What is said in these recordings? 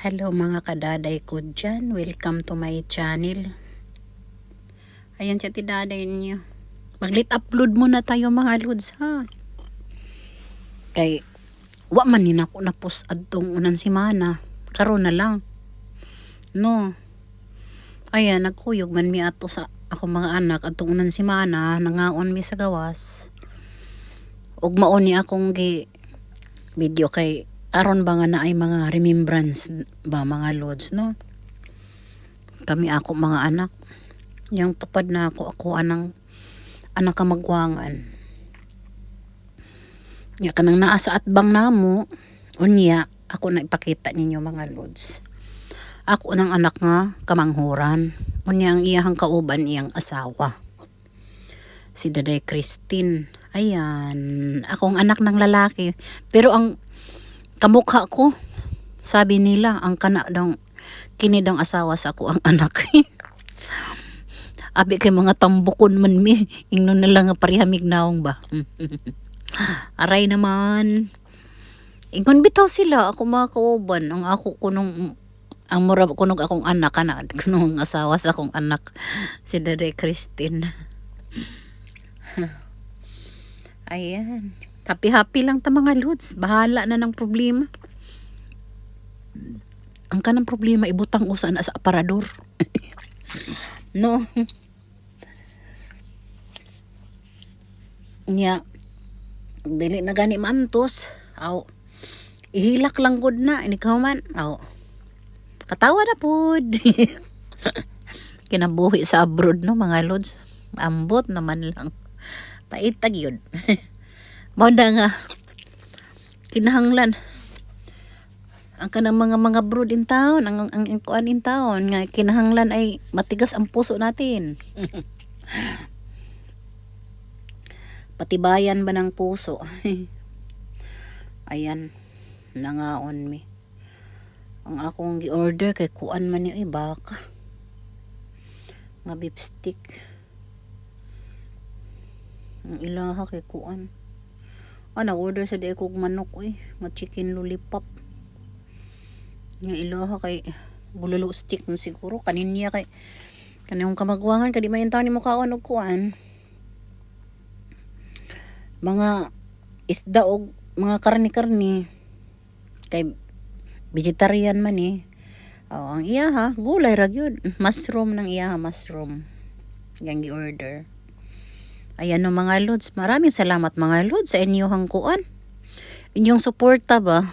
Hello mga kadaday ko dyan. Welcome to my channel. Ayan siya tidaday niyo. Mag-lit upload muna tayo mga lods ha. Kay wa man din ako na-post adtong unan semana. Karon na lang. No. Ayan nagkuyog man mi ato sa ako mga anak adtong unan semana nangaon mi sa gawas. Ug mao ni akong video kay aron ba nga na ay mga remembrance ba mga lods no. Kami ako mga anak. Yang tupad na ako anang anak kamagwangan. Ya kanang naa sa atbang namo unya ako na ipakita ninyo mga lods. Ako nang anak nga kamanghuran. Unya ang iyahang kauban iyang asawa. Si Daday Christine. Ayan, akong anak ng lalaki. Pero ang kamukha ko, sabi nila, ang kana daw kinidang asawa sa ako ang anak. Abi kay mga tambukon man mi, ingnon na lang nga parihamig naong ba. Aray naman. Ingon bitaw sila, ako mga kauban, ang ako kunong ang mura kunog akong anak kana kunong asawa sa akong anak si Daday Christine. Ayan. Happy lang ta mga lods. Bahala na ng problema. Ang kanang problema ibutang usa na sa aparador. No. Nya dili na gani mantos. Aw. Ihilak lang gud na ini man. Aw. Katawa na pud. Kinabuhi sa abroad no mga lods. Ambot naman lang. Paitag yun. Mauda nga kinahanglan ang kanang mga brood in town ang kuan in town nga kinahanglan ay matigas ang puso natin. Patibayan ba ng puso? Ayan nangaon mi ang akong gi-order kay kuan man ni baka nga beef stick. Ang ilaha kay kuan. Na-order sa di kog manok nga chicken lollipop. Nga ilaha kay bulalo stick mo siguro kaninya kay kaniyong kamagwangan kadi maintaw nimo kaon og kuan. Mga isda og mga karni-karni kay vegetarian man ang iyaha gulay ra gyud. Mushroom ng iyaha mushroom. Yang gi-order. Ayan no mga lods, maraming salamat mga lods sa inyong kuan. Inyong suporta ba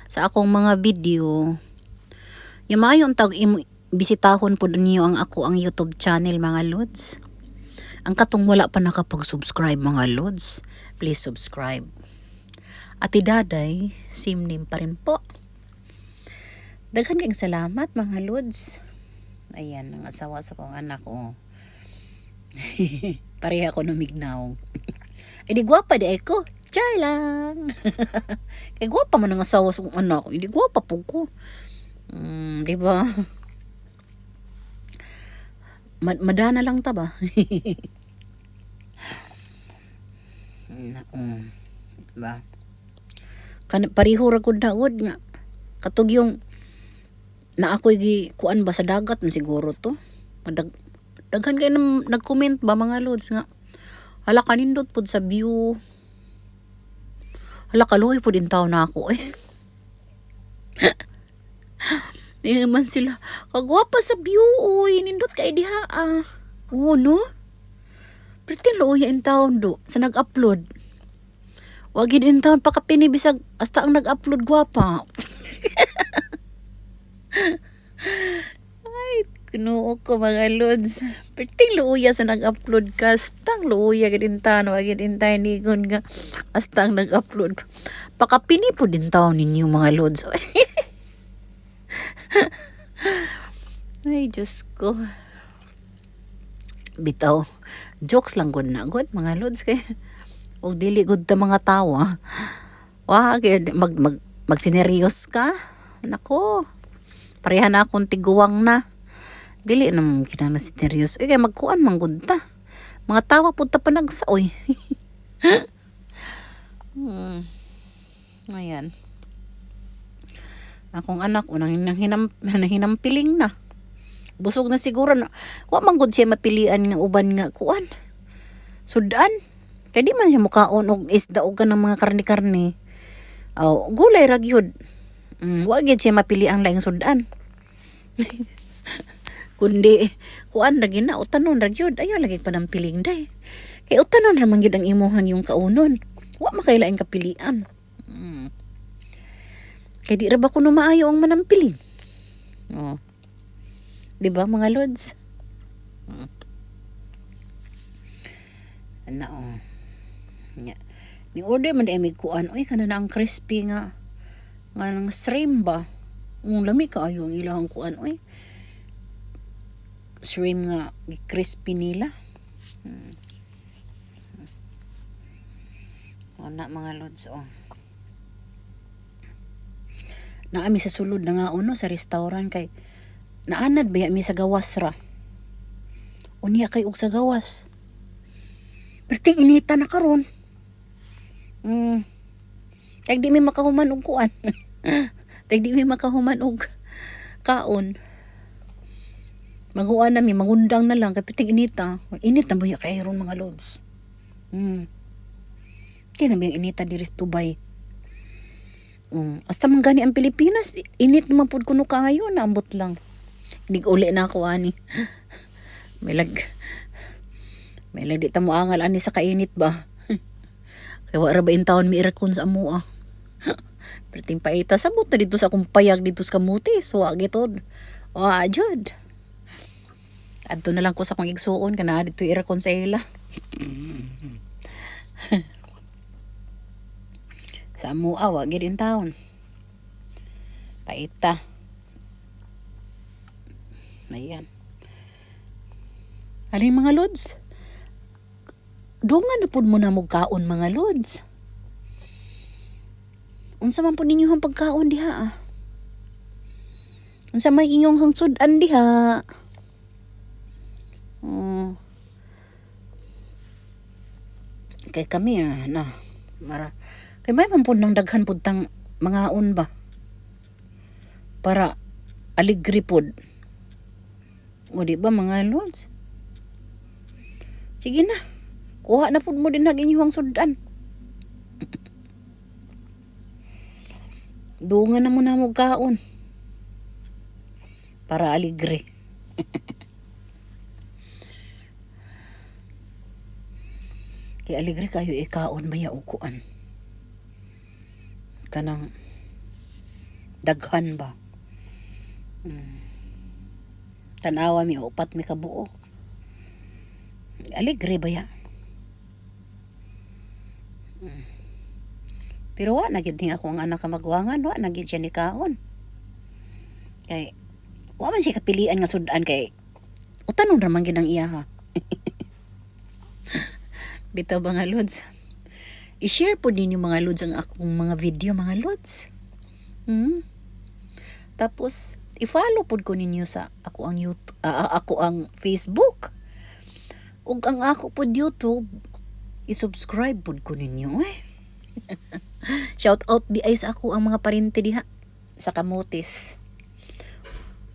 sa akong mga video. Yung maayong tag bisitahon po ninyo ang YouTube channel mga lods. Ang katong wala pa nakapag-subscribe mga lods, please subscribe. At Daday, same name pa rin po. Daghan kayong salamat mga lods. Ayan, ang asawa sa kong anak pareha ako numignaw. Di gwapa di ako. Char lang. Kay gwapa man ang asawa sa anak. Di gwapa po ko. Di ba? Madana lang ta ba? Diba? Pariho ra gud daod nga. Katug yung na ako'y kuan ba sa dagat man siguro to. Daghan kayo nag-comment ba mga lods nga hala kanindot pod sa view, hala kaluoy pod in tao na ako man sila kagwapa sa view nindot kay diha no pretty luoy in taon do sa nag-upload wag gid in taon pakapini bisag hasta ang nag-upload gwapa. Kinuo ko mga lods. Perting luuya sa nag-upload ka. Astang luuya ka din taon. Wagin din tayo nigon nga. Astang nag-upload. Pakapini po din taon ninyo mga lods. Ay, Diyos ko. Bitaw. Jokes lang good na good mga lods. Huwag dili good ta mga tawa. Wag, magsineryos ka. Nako. Pareha na akong tiguwang na. Dili naman kinahanglan serious. Kay magkuan man gud ta. Mga tawa pud ta panagsaoy. Ayan. Akong anak unang hinampiling na. Busog na siguro na. Wa man gud siya mapilian nga uban nga kuan. Sudan. Kay di man siya mukaon og isda og kanang mga karne-karne. Aw, gulay ra gyud. Wa gyud siya mapili ang laing sudan. Kundi kuan ra gina utanon ra gyud. Ayo lagi panampiling day. Kay utanon ra man gyud ang imuhang yung kaunon. Wa makailaing kapilian. Kay di ra ba kuno maayo ang manampiling? Oh. Di ba mga lods? Ano oh. Nya. Ni order man day mig kuan, oy kana na ang crispy nga nang shrimp ba. Lami kaayo ang ilahang kuan oy. Shrimp nga crispy nila. Na mga lods oh. Naami sa sulod na nga uno sa restaurant kay naanad ba mi sa gawas ra. Unya kay og sa gawas. Perting inita na karon. Tag di mi makahuman og kuan. Tag di mi makahuman og kaon. Maguan na mi mangundang na lang kay perting inita. Init na ba ya kay ron mga lods. Kaya na yung inita diri sa Tubay. Hasta man gani ang Pilipinas, init naman po kuno kayo, naambot lang. Hindi uli na ako ani. May lag di ta mo angal ani sa kainit ba. Kaya wala ba in taon mi irakon sa amua. Perting paita, sabot na dito sa akong payag dito sa kamutis. Wa gitod. Wa jud. Adto na lang ko sa akong igsuon, kana dito irakon sa ila. Sa amua, wa gid in taon. Paita. Ayan. Alin mga lods? Dungan na pud mo na mugkaon mga lods. Unsa man po ninyo ang pagkaon diha? Unsa may inyong hangsudan diha? Kay kami mara. Kay may man pud nang daghan pud tang mga on ba? Para aligri pud. O di ba mga lods? Sige na. Kuha na pud mo din ang inyong sudan. Dungan na mo na mo kaon. Para aligre. Kaya aligre kayo ikaon baya ukuan. Kanang daghan ba? Tanawa mi upat mi kabuok. Aligre baya. Pero wa na gid ni ako ang anak ka magwangan, wa na gid siya ni kaon. Kay wa man siya kapilian nga sudan kay utanon ra man gid ang iya ha. Bitaw mga lods. I-share po din yung mga lods ang akong mga video mga lods. Tapos i-follow po ko ninyo sa ako ang YouTube, ako ang Facebook. Ug ang ako po YouTube, i-subscribe po ko ninyo Shout out di ay sa ako ang mga parente diha sa Kamutis.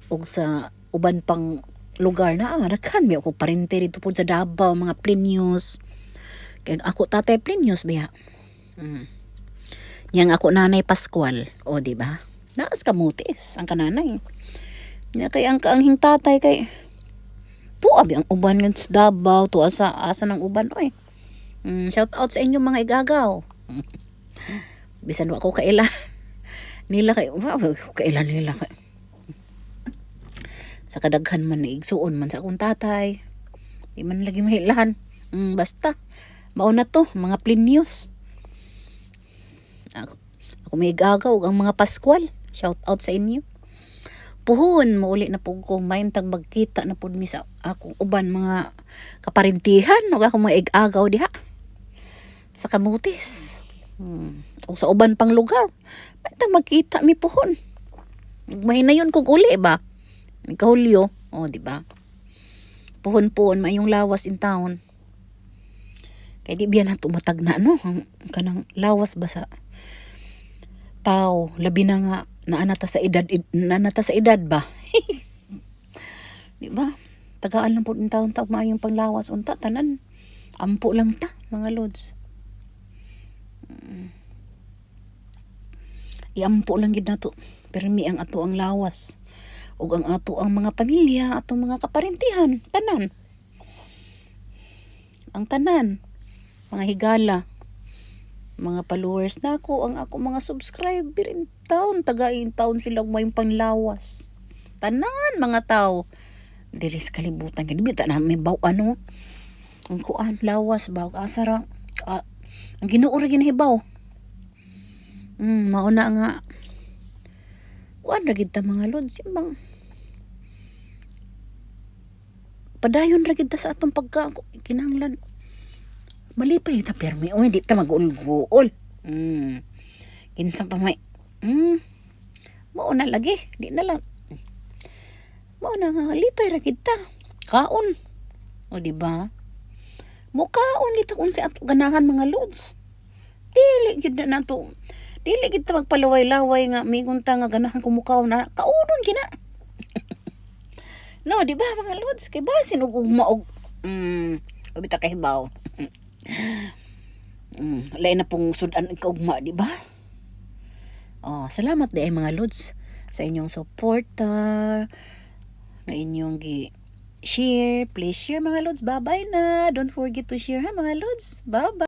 Ug sa uban pang lugar na daghan mi ako parente dito po sa Davao, mga Plinius. Kaya ako tatay Plinius biya. Yang ako nanay Pascual, o di ba? Naas Kamutis ang kananay. Nya kay ang kaanghing tatay kay tuwa ang uban ng Davao, tuwa sa asa ng uban oy. Shout out sa inyo mga igagaw. Bisan wa ko kaila. Nila kay kaila nila kay. Sa kadaghan man na igsuon man sa akong tatay. Di man lagi mahilahan. Basta mauna to mga Plinius. Ako may igagaw ang mga Pascual. Shout out sa inyo. Puhon mauli na pug ko maintag magkita na pud mi sa akong uban mga kaparintihan ug ako mga igagaw diha sa Kamutis. O sa uban pang lugar. Maintag magkita mi puhon. Mahinayon kog uli ba? Kahulyo, o di ba? Puhon-puhon mayong lawas in town. Kay di biyan na tumatag na no, kanang lawas ba sa tao, labi na nga naanata sa edad ba? Di ba? Tagaan lang po ng taon-taon maayong panglawas unta tanan. Ampo lang ta, mga lods. Iampo lang gid nato. Permi ang ato ang lawas. Ug ang ato ang mga pamilya, atong mga kaparentihan, tanan. Ang tanan, mga higala, mga followers nako, ang ako mga subscriber in taon, tagain taon sila may panglawas. Tanan mga tao. Diri sa kalibutan kani bita na may baw ano. Ang kuan lawas baw asara. Ang Ginoo ra ginahibaw. Mauna nga kuan ra gid ta mga lods simbang padayon ra gid ta sa atong pagka kinahanglan malipay ta permi o hindi ta mag-uol-guol. Kinsa pa may mauna lagi di na lang mauna nga lipay ra gid ta kaon o di ba mo kaon kita kun sa ato ganahan mga lods dili gid na nato dili gid ta magpalaway-laway nga mingon ta nga ganahan kumukaw na kaunon gina. No, di ba mga lods kay basin og ugma og bita kahibaw. Lain na pong sudan kaugma, di ba? Oh, salamat di ay mga lods sa inyong suporta, nga inyong share. Please share mga lods. Bye-bye na. Don't forget to share ha mga lods. Bye-bye.